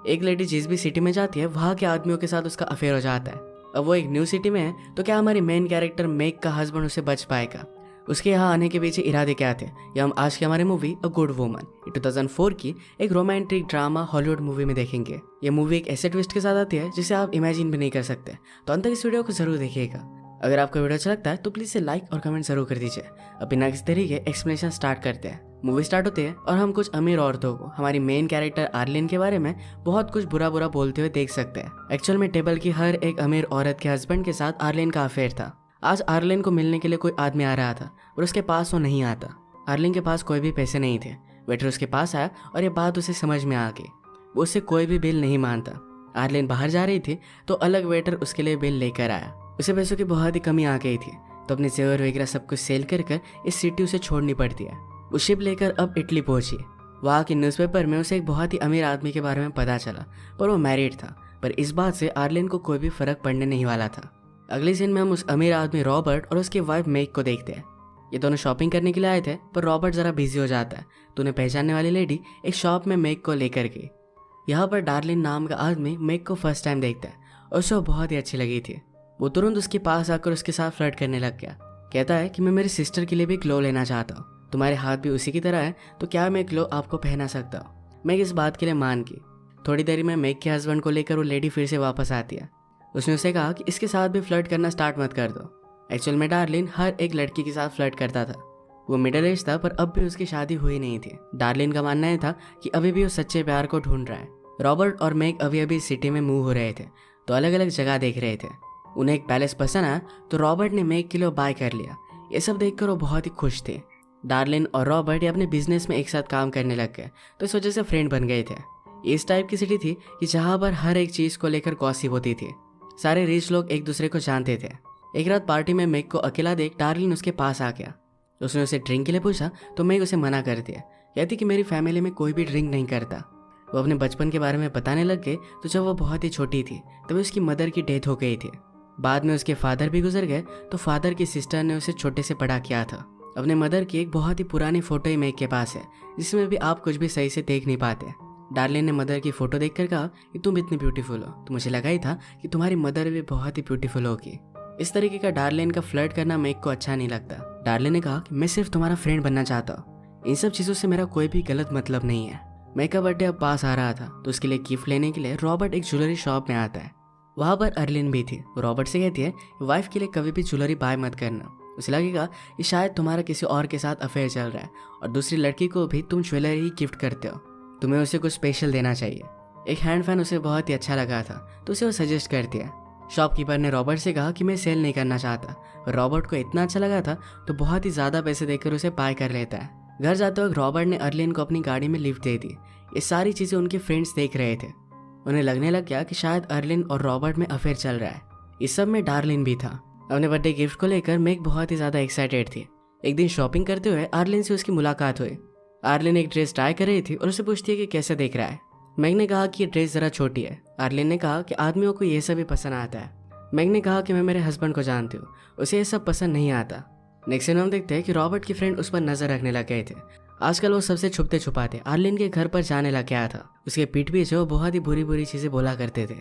एक लेडी जिस भी सिटी में जाती है वहाँ के आदमियों के साथ उसका अफेयर हो जाता है। अब वो एक न्यू सिटी में है तो क्या हमारी मेन कैरेक्टर मेग का हस्बैंड उसे बच पाएगा? उसके यहाँ आने के पीछे इरादे क्या थे, ये हम आज की हमारी मूवी अ गुड वुमन 2004 की एक रोमांटिक ड्रामा हॉलीवुड मूवी में देखेंगे। ये मूवी एक ऐसे ट्विस्ट के साथ आती है जिसे आप इमेजिन भी नहीं कर सकते, तो अंत तक इस वीडियो को जरूर देखिएगा। अगर आपको वीडियो अच्छा लगता है तो प्लीज से लाइक और कमेंट जरूर कर दीजिए। अब बिना किसी तरीके एक्सप्लेनेशन स्टार्ट करते हैं। मूवी स्टार्ट होती है और हम कुछ अमीर औरतों को हमारी मेन कैरेक्टर आर्लिन के बारे में बहुत कुछ बुरा बुरा बोलते हुए देख सकते हैं। एक्चुअल में टेबल की हर एक अमीर औरत के हस्बैंड के साथ आर्लिन का अफेयर था। आज आर्लिन को मिलने के लिए कोई आदमी आ रहा था और उसके पास वो नहीं आता। आर्लिन के पास कोई भी पैसे नहीं थे। वेटर उसके पास आया और ये बात उसे समझ में आ गई। वो उससे कोई भी बिल नहीं मानता। आर्लिन बाहर जा रही थी तो अलग वेटर उसके लिए बिल लेकर आया। उसे पैसों की बहुत ही कमी आ गई थी तो अपने जेवर वगैरह सब कुछ सेल कर इस सिटी उसे छोड़नी पड़ती है। वो शिप लेकर अब इटली पहुंची। वहाँ के न्यूज़पेपर में उसे एक बहुत ही अमीर आदमी के बारे में पता चला, पर वो मैरिड था। पर इस बात से आर्लिन को कोई भी फर्क पड़ने नहीं वाला था। अगले सीन में हम उस अमीर आदमी रॉबर्ट और उसकी वाइफ मेग को देखते हैं। ये दोनों शॉपिंग करने के लिए आए थे, पर रॉबर्ट जरा बिजी हो जाता है तो उन्हें पहचानने वाली लेडी एक शॉप में मेग को लेकर गई। यहाँ पर डार्लिन नाम का आदमी मेग को फर्स्ट टाइम देखता है और उसे बहुत ही अच्छी लगी थी। वो तुरंत उसके पास आकर उसके साथ फ्लर्ट करने लग गया। कहता है कि मैं मेरी सिस्टर के लिए भी ग्लो लेना चाहता हूँ, तुम्हारे हाथ भी उसी की तरह है तो क्या मैं ग्लो आपको पहना सकता हूँ? मेग इस बात के लिए मान गई। थोड़ी देर में मेग के हस्बैंड को लेकर वो लेडी फिर से वापस आती है। उसने उसे कहा कि इसके साथ भी फ्लर्ट करना स्टार्ट मत कर दो। एक्चुअल में डार्लिन हर एक लड़की के साथ फ्लर्ट करता था। वो मिडिल एज था पर अब भी उसकी शादी हुई नहीं थी। डार्लिन का मानना यह था कि अभी भी वो सच्चे प्यार को ढूंढ रहा है। रॉबर्ट और मेग अभी अभी सिटी में मूव हो रहे थे तो अलग अलग जगह देख रहे थे। उन्हें एक पैलेस पसंद आया तो रॉबर्ट ने मेग के लिए बाय कर लिया। ये सब देखकर वो बहुत ही खुश थे। डार्लिन और रॉबर्ट ये अपने बिजनेस में एक साथ काम करने लग गए तो इस वजह से फ्रेंड बन गए थे। इस टाइप की सिटी थी कि जहाँ पर हर एक चीज़ को लेकर गॉसिप होती थी। सारे रिच लोग एक दूसरे को जानते थे। एक रात पार्टी में मेग को अकेला देख डार्लिन उसके पास आ गया। उसने उसे ड्रिंक के लिए पूछा तो मेग उसे मना कर दिया। कहती कि मेरी फैमिली में कोई भी ड्रिंक नहीं करता। वो अपने बचपन के बारे में बताने लग गए तो जब वो बहुत ही छोटी थी तब उसकी मदर की डेथ हो गई थी। बाद में उसके फादर भी गुजर गए तो फादर की सिस्टर ने उसे छोटे से बड़ा किया था। अपने मदर की एक बहुत ही पुरानी फोटो ही मेग के पास है जिसमें भी आप कुछ भी सही से देख नहीं पाते। डार्लिन ने मदर की फोटो देखकर कहा कि तुम इतनी ब्यूटीफुल हो, तो मुझे लगा ही था कि तुम्हारी मदर भी बहुत ही ब्यूटीफुल होगी। इस तरीके का डार्लिन का फ्लर्ट करना मेग को अच्छा नहीं लगता। डार्लिन ने कहा कि मैं सिर्फ तुम्हारा फ्रेंड बनना चाहता हूँ, इन सब चीज़ों से मेरा कोई भी गलत मतलब नहीं है। मेग का बर्थडे अब पास आ रहा था तो उसके लिए गिफ्ट लेने के लिए रॉबर्ट एक ज्वेलरी शॉप में आता है। वहाँ पर अर्लिन भी थी। रॉबर्ट से कहती है वाइफ के लिए कभी भी ज्वेलरी बाय मत करना, उसे लगेगा कि शायद तुम्हारा किसी और के साथ अफेयर चल रहा है और दूसरी लड़की को भी तुम ज्वेलरी ही गिफ्ट करते हो, तुम्हें उसे कुछ स्पेशल देना चाहिए। एक हैंड फैन उसे बहुत ही अच्छा लगा था तो उसे वो सजेस्ट करती है। शॉपकीपर ने रॉबर्ट से कहा कि मैं सेल नहीं करना चाहता, और रॉबर्ट को इतना अच्छा लगा था तो बहुत ही ज़्यादा पैसे देकर उसे बाय कर लेता है। घर जाते वक्त रॉबर्ट ने अर्लिन को अपनी गाड़ी में लिफ्ट दे दी। ये सारी चीज़ें उनके फ्रेंड्स देख रहे थे। उन्हें लगने लग गया कि शायद अर्लिन और रॉबर्ट में अफेयर चल रहा है। इस सब में डार्लिन भी था। अपने बर्थडे गिफ्ट को लेकर मेग बहुत ही ज़्यादा एक्साइटेड थी। एक दिन शॉपिंग करते हुए आर्लिन से उसकी मुलाकात हुई। आर्लिन एक ड्रेस ट्राई कर रही थी और उसे पूछती है कि कैसे देख रहा है। मेग ने कहा कि ये ड्रेस ज़रा छोटी है। आर्लिन ने कहा कि आदमियों को ये सब भी पसंद आता है। मेग ने कहा कि मैं मेरे हस्बैंड को जानती हूँ, उसे ये सब पसंद नहीं आता। नेक्स्ट दिन हम देखते हैं कि रॉबर्ट की फ्रेंड उस पर नजर रखने लग गए थे। आजकल वो सबसे छुपते छुपाते आर्लिन के घर पर जाने लग गया था। उसके पीठ पीछे वो बहुत ही बुरी बुरी चीज़ें बोला करते थे।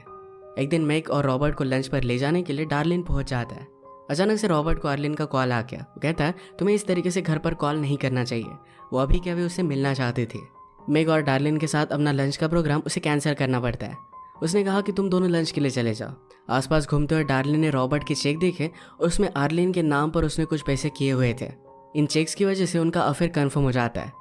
एक दिन मेग और रॉबर्ट को लंच पर ले जाने के लिए डार्लिन पहुंच जाता है। अचानक से रॉबर्ट को आर्लिन का कॉल आ गया। वो कहता है तुम्हें इस तरीके से घर पर कॉल नहीं करना चाहिए। वो अभी के अभी उससे मिलना चाहती थी। मेग और डार्लिन के साथ अपना लंच का प्रोग्राम उसे कैंसिल करना पड़ता है। उसने कहा कि तुम दोनों लंच के लिए चले जाओ। आसपास घूमते हुए डार्लिन ने रॉबर्ट के चेक देखे और उसमें आर्लिन के नाम पर उसने कुछ पैसे किए हुए थे। इन चेक्स की वजह से उनका अफेयर कन्फर्म हो जाता है।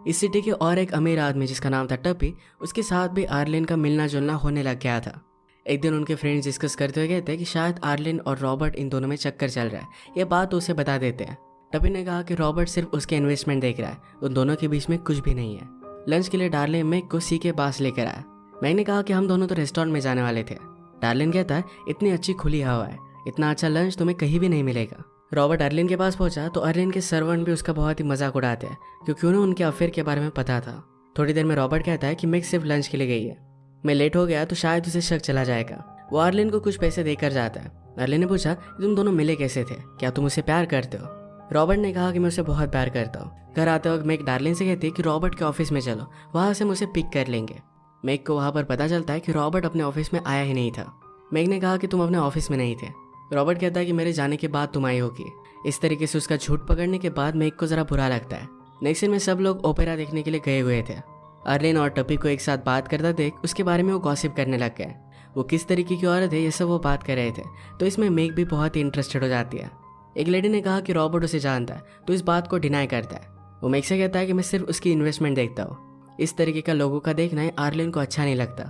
इस सिटी के और एक अमीर आदमी जिसका नाम था टप्पी, उसके साथ भी आर्लिन का मिलना जुलना होने लग गया था। एक दिन उनके फ्रेंड्स डिस्कस करते हुए कहते हैं कि शायद आर्लिन और रॉबर्ट इन दोनों में चक्कर चल रहा है। ये बात उसे बता देते हैं। टप्पी ने कहा कि रॉबर्ट सिर्फ उसके इन्वेस्टमेंट देख रहा है, उन दोनों के बीच में कुछ भी नहीं है। लंच के लिए डार्लिन मेग को सी के पास लेकर आया। मैग ने कहा कि हम दोनों तो रेस्टोरेंट में जाने वाले थे। डार्लिन कहता है इतनी अच्छी खुली हवा है, इतना अच्छा लंच तुम्हें कहीं भी नहीं मिलेगा। रॉबर्ट अर्लिन के पास पहुंचा तो अर्लिन के सर्वेंट भी उसका बहुत ही मजाक उड़ाते हैं क्योंकि उन्हें उनके अफेयर के बारे में पता था। थोड़ी देर में रॉबर्ट कहता है कि मेग सिर्फ लंच के लिए गई है, मैं लेट हो गया तो शायद उसे शक चला जाएगा। वो अर्लिन को कुछ पैसे देकर जाता है। अर्लिन ने पूछा तुम दोनों मिले कैसे थे, क्या तुम उसे प्यार करते हो? रॉबर्ट ने कहा कि मैं उसे बहुत प्यार करता हूँ। घर आते वक्त मेग डार्लिन से कहती है कि रॉबर्ट के ऑफिस में चलो, वहाँ से हम उसे पिक कर लेंगे। मैग को वहाँ पर पता चलता है कि रॉबर्ट अपने ऑफिस में आया ही नहीं था। मैग ने कहा कि तुम अपने ऑफिस में नहीं थे। रॉबर्ट कहता है कि मेरे जाने के बाद तुम आई होगी। इस तरीके से उसका झूठ पकड़ने के बाद मैग को ज़रा बुरा लगता है। नेक्स्ट सीन में सब लोग ओपेरा देखने के लिए गए हुए थे। आर्लिन और टपी को एक साथ बात करता देख उसके बारे में वो गॉसिप करने लग गए। वो किस तरीके की औरत है ये सब वो बात कर रहे थे, तो इसमें मैग भी बहुत ही इंटरेस्टेड हो जाती है। एक लेडी ने कहा कि रॉबर्ट उसे जानता है, तो इस बात को डिनाई करता है। वो मैग से कहता है कि मैं सिर्फ उसकी इन्वेस्टमेंट देखता हूँ। इस तरीके का लोगों का देखना है आर्लिन को अच्छा नहीं लगता।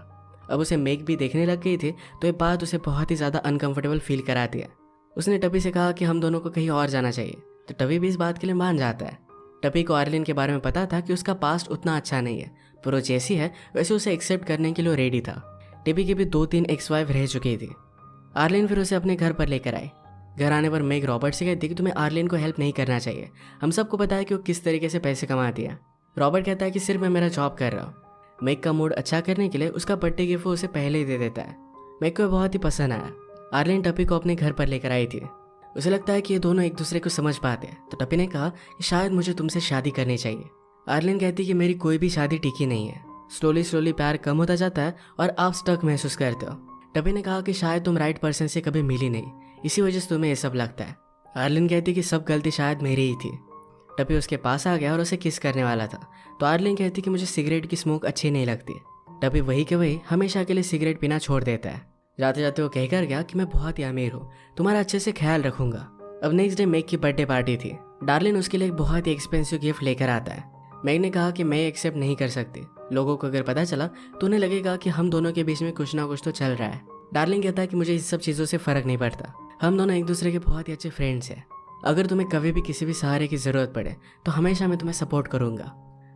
अब उसे मैग भी देखने लग गई थी, तो ये बात उसे बहुत ही ज़्यादा अनकंफर्टेबल फील कराती है। उसने टपी से कहा कि हम दोनों को कहीं और जाना चाहिए, तो टपी भी इस बात के लिए मान जाता है। टपी को आर्लिन के बारे में पता था कि उसका पास्ट उतना अच्छा नहीं है, पर वो जैसी है वैसे उसे एक्सेप्ट करने के लिए रेडी था। टपी की भी 2-3 एक्स वाइफ रह चुकी थी। आर्लिन फिर उसे अपने घर पर लेकर आई। घर आने पर मैग रॉबर्ट से कहती कि तुम्हें आर्लिन को हेल्प नहीं करना चाहिए, हम सबको पता है कि वो किस तरीके से पैसे कमाती है। रॉबर्ट कहता है कि सिर्फ मैं मेरा जॉब कर रहा हूँ। मैग का मूड अच्छा करने के लिए उसका बर्थडे गिफ्ट वो उसे पहले ही दे देता है। मैग को बहुत ही पसंद आया। आर्लिन टपी को अपने घर पर लेकर आई थी। उसे लगता है कि ये दोनों एक दूसरे को समझ पाते हैं, तो टपी ने कहा कि शायद मुझे तुमसे शादी करनी चाहिए। आर्लिन कहती कि मेरी कोई भी शादी टिकी नहीं है। स्लोली प्यार कम होता जाता है और आप स्टक महसूस करते हो। टपी ने कहा कि शायद तुम राइट पर्सन से कभी मिली नहीं, इसी वजह से तुम्हें ये सब लगता है। आर्लिन कहती कि सब गलती शायद मेरी ही थी। टपी उसके पास आ गया और उसे किस करने वाला था, तो आर्लिन कहती कि मुझे सिगरेट की स्मोक अच्छी नहीं लगती। टपी वही के वही हमेशा के लिए सिगरेट पीना छोड़ देता है। जाते जाते वो कहकर गया कि मैं बहुत ही अमीर हूँ, तुम्हारा अच्छे से ख्याल रखूंगा। अब नेक्स्ट डे मैग की बर्थडे पार्टी थी। डार्लिन उसके लिए एक बहुत ही एक्सपेंसिव गिफ्ट लेकर आता है। मैग ने कहा कि मैं एक्सेप्ट नहीं कर सकती, लोगों को अगर पता चला तो उन्हें लगेगा कि हम दोनों के बीच में कुछ ना कुछ तो चल रहा है। डार्लिन कहता है कि मुझे इस सब चीज़ों से फर्क नहीं पड़ता, हम दोनों एक दूसरे के बहुत ही अच्छे फ्रेंड्स हैं। अगर तुम्हें कभी भी किसी भी सहारे की ज़रूरत पड़े तो हमेशा मैं तुम्हें सपोर्ट करूंगा।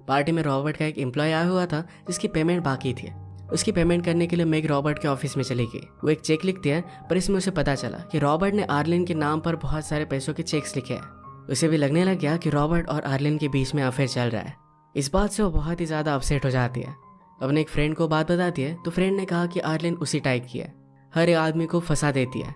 पार्टी में रॉबर्ट का एक एम्प्लॉय आया हुआ था जिसकी पेमेंट बाकी थी। उसकी पेमेंट करने के लिए मैग रॉबर्ट के ऑफिस में चली गई। वो एक चेक लिखती है, पर इसमें उसे पता चला कि रॉबर्ट ने आर्लिन के नाम पर बहुत सारे पैसों के चेक्स लिखे हैं। उसे भी लगने लग गया कि रॉबर्ट और आर्लिन के बीच में अफेयर चल रहा है। इस बात से वो बहुत ही ज़्यादा अपसेट हो जाती है। अपने एक फ्रेंड को बात बताती है, तो फ्रेंड ने कहा कि आर्लिन उसी टाइप की है, हर एक आदमी को फंसा देती है।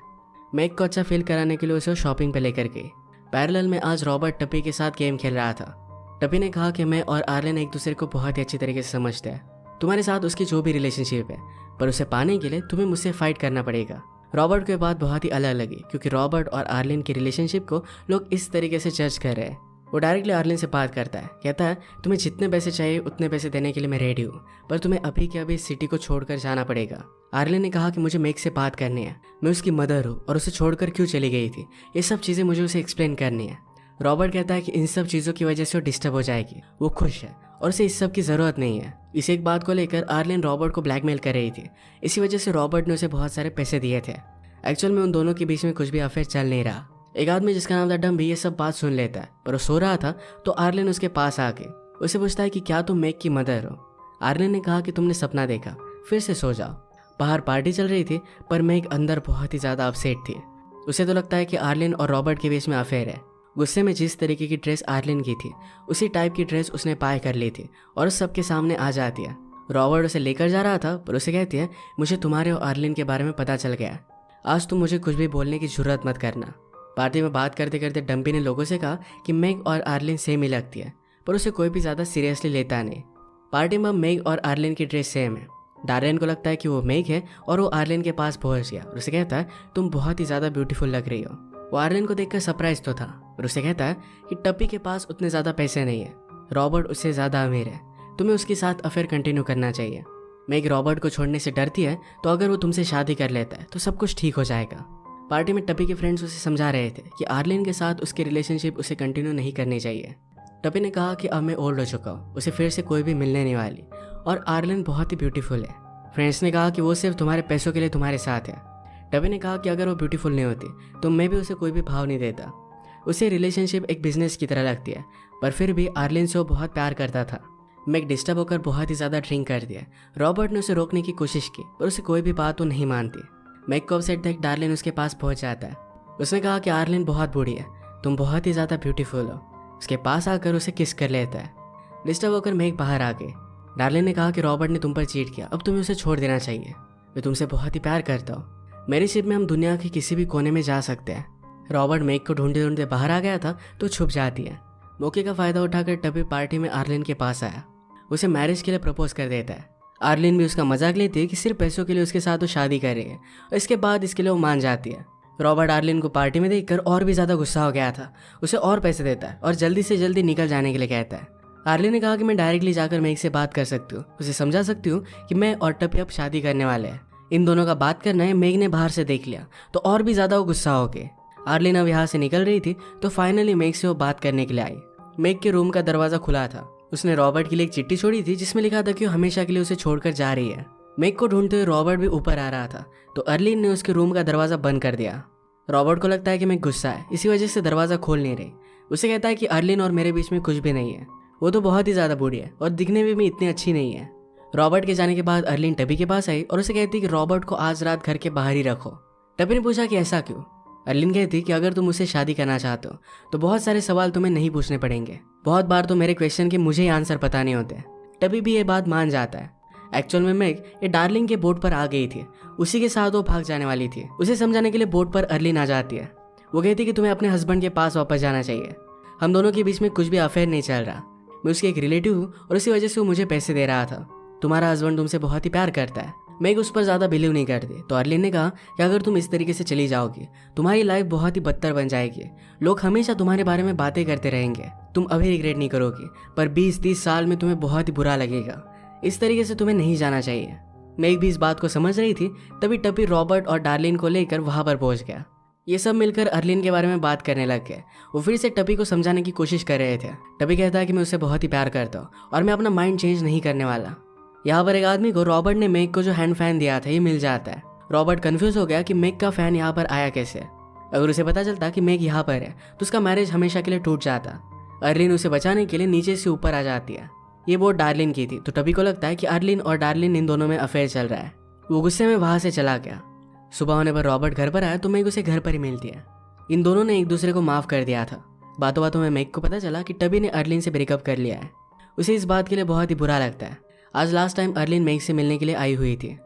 मैग को अच्छा फील कराने के लिए उसे शॉपिंग पे लेकर गई। पैरेलल में आज रॉबर्ट टपी के साथ गेम खेल रहा था। टपी ने कहा कि मैं और आर्लिन एक दूसरे को बहुत ही अच्छी तरीके से समझते हैं। तुम्हारे साथ उसकी जो भी रिलेशनशिप है, पर उसे पाने के लिए तुम्हें मुझसे फाइट करना पड़ेगा। रॉबर्ट को ये बात बहुत ही अलग लगी, क्योंकि रॉबर्ट और आर्लिन की रिलेशनशिप को लोग इस तरीके से जज कर रहे हैं। वो डायरेक्टली आर्लिन से बात करता है, कहता है तुम्हें जितने पैसे चाहिए उतने पैसे देने के लिए मैं रेडी हूँ, पर तुम्हें अभी के अभी इस सिटी को छोड़कर जाना पड़ेगा। आर्लिन ने कहा कि मुझे मैग से बात करनी है, मैं उसकी मदर हूँ और उसे छोड़कर क्यों चली गई थी, ये सब चीज़ें मुझे उसे एक्सप्लेन करनी है। रॉबर्ट कहता है कि इन सब चीज़ों की वजह से वो डिस्टर्ब हो जाएगी, वो खुश है और उसे इस सब की ज़रूरत नहीं है। इस एक बात को लेकर आर्लिन रॉबर्ट को ब्लैकमेल कर रही थी, इसी वजह से रॉबर्ट ने उसे बहुत सारे पैसे दिए थे। एक्चुअल में उन दोनों के बीच में कुछ भी अफेयर चल नहीं रहा। एक आदमी जिसका नाम था डम्बी ये सब बात सुन लेता है, पर वो सो रहा था, तो आर्लिन उसके पास आ गई। उसे पूछता है कि क्या तुम मैग की मदर हो। आर्लिन ने कहा कि तुमने सपना देखा, फिर से सो जाओ। बाहर पार्टी चल रही थी, पर मैग अंदर बहुत ही ज़्यादा अपसेट थी। उसे तो लगता है कि आर्लिन और रॉबर्ट के बीच में अफेयर है। गुस्से में जिस तरीके की ड्रेस आर्लिन की थी, उसी टाइप की ड्रेस उसने पाए कर ली थी और उस सबके सामने आ जाती है। रॉबर्ट उसे लेकर जा रहा था, पर उसे कहती है मुझे तुम्हारे और आर्लिन के बारे में पता चल गया, आज तुम मुझे कुछ भी बोलने की जरूरत मत करना। पार्टी में बात करते करते डम्पी ने लोगों से कहा कि मैग और आर्लिन सेम ही लगती है, पर उसे कोई भी ज़्यादा सीरियसली लेता नहीं। पार्टी में मैग और आर्लिन की ड्रेस सेम है। डार्लिन को लगता है कि वो मैग है और वो आर्लिन के पास पहुंच गया और उसे कहता है तुम बहुत ही ज़्यादा ब्यूटीफुल लग रही हो। वो आर्लिन को देखकर सरप्राइज तो था, पर उसे कहता है कि टप्पी के पास उतने ज़्यादा पैसे नहीं है, रॉबर्ट उससे ज़्यादा अमीर है, तुम्हें उसके साथ अफेयर कंटिन्यू करना चाहिए। मैग रॉबर्ट को छोड़ने से डरती है, तो अगर वो तुमसे शादी कर लेता है तो सब कुछ ठीक हो जाएगा। पार्टी में टप्पी के फ्रेंड्स उसे समझा रहे थे कि आर्लिन के साथ उसकी रिलेशनशिप उसे कंटिन्यू नहीं करनी चाहिए। टप्पी ने कहा कि अब मैं ओल्ड हो चुका हूँ, उसे फिर से कोई भी मिलने नहीं वाली और आर्लिन बहुत ही ब्यूटीफुल है। फ्रेंड्स ने कहा कि वो सिर्फ तुम्हारे पैसों के लिए तुम्हारे साथ है। टप्पी ने कहा कि अगर वो ब्यूटीफुल नहीं होती तो मैं भी उसे कोई भी भाव नहीं देता। उसे रिलेशनशिप एक बिजनेस की तरह लगती है, पर फिर भी आर्लिन से वो बहुत प्यार करता था। मैग डिस्टर्ब होकर बहुत ही ज़्यादा ड्रिंक कर दिया। रॉबर्ट ने उसे रोकने की कोशिश की, पर उसे कोई भी बात वो नहीं मानती। मैग को अपसेट देख डार्लिन उसके पास पहुंच जाता है। उसने कहा कि आर्लिन बहुत बूढ़ी है, तुम बहुत ही ज़्यादा ब्यूटीफुल हो। उसके पास आकर उसे किस कर लेता है। डिस्टर्ब होकर मैग बाहर आ गई। डार्लिन ने कहा कि रॉबर्ट ने तुम पर चीट किया, अब तुम्हें उसे छोड़ देना चाहिए, मैं तुमसे बहुत ही प्यार करता हूँ। मेरी शिप में हम दुनिया के किसी भी कोने में जा सकते हैं। रॉबर्ट मैग को ढूंढते ढूंढते बाहर आ गया था, तो छुप जाती है। मौके का फ़ायदा उठाकर टप्पी पार्टी में आर्लिन के पास आया, उसे मैरिज के लिए प्रपोज कर देता है। आर्लिन भी उसका मजाक लेती है कि सिर्फ पैसों के लिए उसके साथ वो शादी कर रही है और इसके बाद इसके लिए वो मान जाती है। रॉबर्ट आर्लिन को पार्टी में देखकर और भी ज़्यादा गुस्सा हो गया था। उसे और पैसे देता है और जल्दी से जल्दी निकल जाने के लिए कहता है। आर्लिन ने कहा कि मैं डायरेक्टली जाकर मेग से बात कर सकती हूँ, उसे समझा सकती हूँ कि मैं और टपी अब शादी करने वाले हैं। इन दोनों का बात करना है मेग ने बाहर से देख लिया तो और भी ज़्यादा वो गुस्सा हो गए। आर्लिन अब यहाँ से निकल रही थी तो फाइनली मेग से वो बात करने के लिए आई। मेग के रूम का दरवाज़ा खुला था। उसने रॉबर्ट के लिए एक चिट्ठी छोड़ी थी जिसमें लिखा था कि वो हमेशा के लिए उसे छोड़कर जा रही है। मेग को ढूंढते हुए रॉबर्ट भी ऊपर आ रहा था तो आर्लिन ने उसके रूम का दरवाज़ा बंद कर दिया। रॉबर्ट को लगता है कि मेग गुस्सा है, इसी वजह से दरवाज़ा खोल नहीं रही। उसे कहता है कि आर्लिन और मेरे बीच में कुछ भी नहीं है, वो तो बहुत ही ज़्यादा बूढ़ी है और दिखने में भी इतनी अच्छी नहीं है। रॉबर्ट के जाने के बाद आर्लिन टबी के पास आई और उसे कहती कि रॉबर्ट को आज रात घर के बाहर ही रखो। टबी ने पूछा कि ऐसा क्यों? आर्लिन कहती कि अगर तुम मुझसे शादी करना चाहते हो तो बहुत सारे सवाल तुम्हें नहीं पूछने पड़ेंगे। बहुत बार तो मेरे क्वेश्चन के मुझे ही आंसर पता नहीं होते। टबी भी ये बात मान जाता है। एक्चुअल में मेग ये डार्लिंग के बोट पर आ गई थी, उसी के साथ वो भाग जाने वाली थी। उसे समझाने के लिए बोट पर आर्लिन आ जाती है। वो कहती कि तुम्हें अपने हस्बैंड के पास वापस जाना चाहिए, हम दोनों के बीच में कुछ भी अफेयर नहीं चल रहा। मैं उसकी एक रिलेटिव हूँ और इसी वजह से वो मुझे पैसे दे रहा था। तुम्हारा हस्बैंड तुमसे बहुत ही प्यार करता है। मेग उस पर ज़्यादा बिलीव नहीं करती तो आर्लिन ने कहा कि अगर तुम इस तरीके से चली जाओगी तुम्हारी लाइफ बहुत ही बदतर बन जाएगी। लोग हमेशा तुम्हारे बारे में बातें करते रहेंगे, तुम अभी रिग्रेट नहीं करोगी पर 20-30 साल में तुम्हें बहुत ही बुरा लगेगा। इस तरीके से तुम्हें नहीं जाना चाहिए। मेग भी इस बात को समझ रही थी। तभी टपी रॉबर्ट और डार्लिन को लेकर वहाँ पर पहुँच गया। ये सब मिलकर आर्लिन के बारे में बात करने लग गए। वो फिर से टपी को समझाने की कोशिश कर रहे थे। टपी कहता है कि मैं उससे बहुत ही प्यार करता हूँ और मैं अपना माइंड चेंज नहीं करने वाला। यहाँ पर एक आदमी को रॉबर्ट ने मेग को जो हैंड फैन दिया था ये मिल जाता है। रॉबर्ट कंफ्यूज हो गया कि मेग का फैन यहाँ पर आया कैसे। अगर उसे पता चलता कि मेग यहाँ पर है तो उसका मैरिज हमेशा के लिए टूट जाता। आर्लिन उसे बचाने के लिए नीचे से ऊपर आ जाती है। ये बोट डार्लिन की थी तो टपी को लगता है कि आर्लिन और डार्लिन इन दोनों में अफेयर चल रहा है। वो गुस्से में वहाँ से चला गया। सुबह होने पर रॉबर्ट घर पर आया तो मेग उसे घर पर ही मिलती है। इन दोनों ने एक दूसरे को माफ़ कर दिया था। बातों बातों में मेग को पता चला कि टबी ने आर्लिन से ब्रेकअप कर लिया है। उसे इस बात के लिए बहुत ही बुरा लगता है। आज लास्ट टाइम आर्लिन मेग से मिलने के लिए आई हुई थी।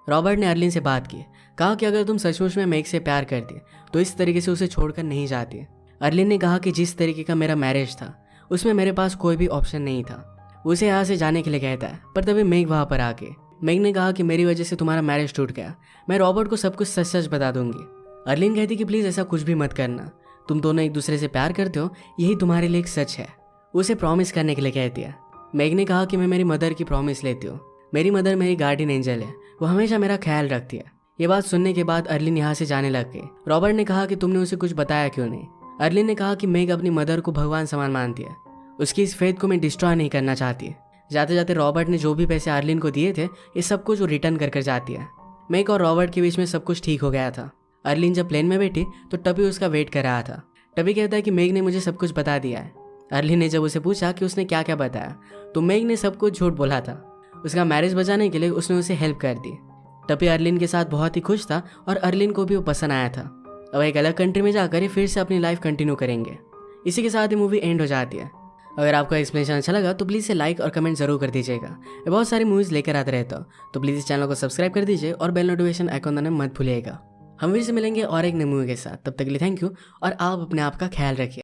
रॉबर्ट ने आर्लिन से बात की, कहा कि अगर तुम सचमुच में मेग से प्यार करती तो इस तरीके से उसे छोड़कर नहीं जाती। आर्लिन ने कहा कि जिस तरीके का मेरा मैरिज था उसमें मेरे पास कोई भी ऑप्शन नहीं था। उसे यहाँ से जाने के लिए कहता है पर तभी मेग वहाँ पर आके मेग ने कहा कि मेरी वजह से तुम्हारा मैरिज टूट गया, मैं रॉबर्ट को सब कुछ सच सच बता दूंगी। आर्लिन कहती कि प्लीज़ ऐसा कुछ भी मत करना, तुम दोनों एक दूसरे से प्यार करते हो, यही तुम्हारे लिए एक सच है। उसे प्रॉमिस करने के लिए कहती है। मेग ने कहा कि मैं मेरी मदर की प्रॉमिस लेती हूँ। मेरी मदर मेरी गार्डियन एंजल है, वो हमेशा मेरा ख्याल रखती है। ये बात सुनने के बाद आर्लिन यहाँ से जाने लग गई। रॉबर्ट ने कहा कि तुमने उसे कुछ बताया क्यों नहीं। आर्लिन ने कहा कि मेग अपनी मदर को भगवान समान मानती है, उसकी इस फेथ को मैं डिस्ट्रॉय नहीं करना चाहती। जाते जाते रॉबर्ट ने जो भी पैसे आर्लिन को दिए थे ये सब कुछ वो रिटर्न कर जाती है। मेग और रॉबर्ट के बीच में सब कुछ ठीक हो गया था। आर्लिन जब प्लेन में बैठी तो टबी उसका वेट कर रहा था। टबी कहता है कि मेग ने मुझे सब कुछ बता दिया है। आर्लिन ने जब उसे पूछा कि उसने क्या क्या बताया तो मेग ने सब कुछ झूठ बोला था। उसका मैरिज बचाने के लिए उसने उसे हेल्प कर दी। टबी आर्लिन के साथ बहुत ही खुश था और आर्लिन को भी वो पसंद आया था। अब एक अलग कंट्री में जाकर ये फिर से अपनी लाइफ कंटिन्यू करेंगे। इसी के साथ ही मूवी एंड हो जाती है। अगर आपको एक्सप्लेनेशन अच्छा लगा तो प्लीज़ इसे लाइक और कमेंट जरूर कर दीजिएगा। मैं बहुत सारी मूवीज़ लेकर आते रहता हूँ तो प्लीज़ इस चैनल को सब्सक्राइब कर दीजिए और बेल नोटिफिकेशन आइकॉन दबाना मत भूलिएगा। हम फिर से मिलेंगे और एक नई मूवी के साथ, तब तक के लिए थैंक यू और आप अपने आप का ख्याल रखिए।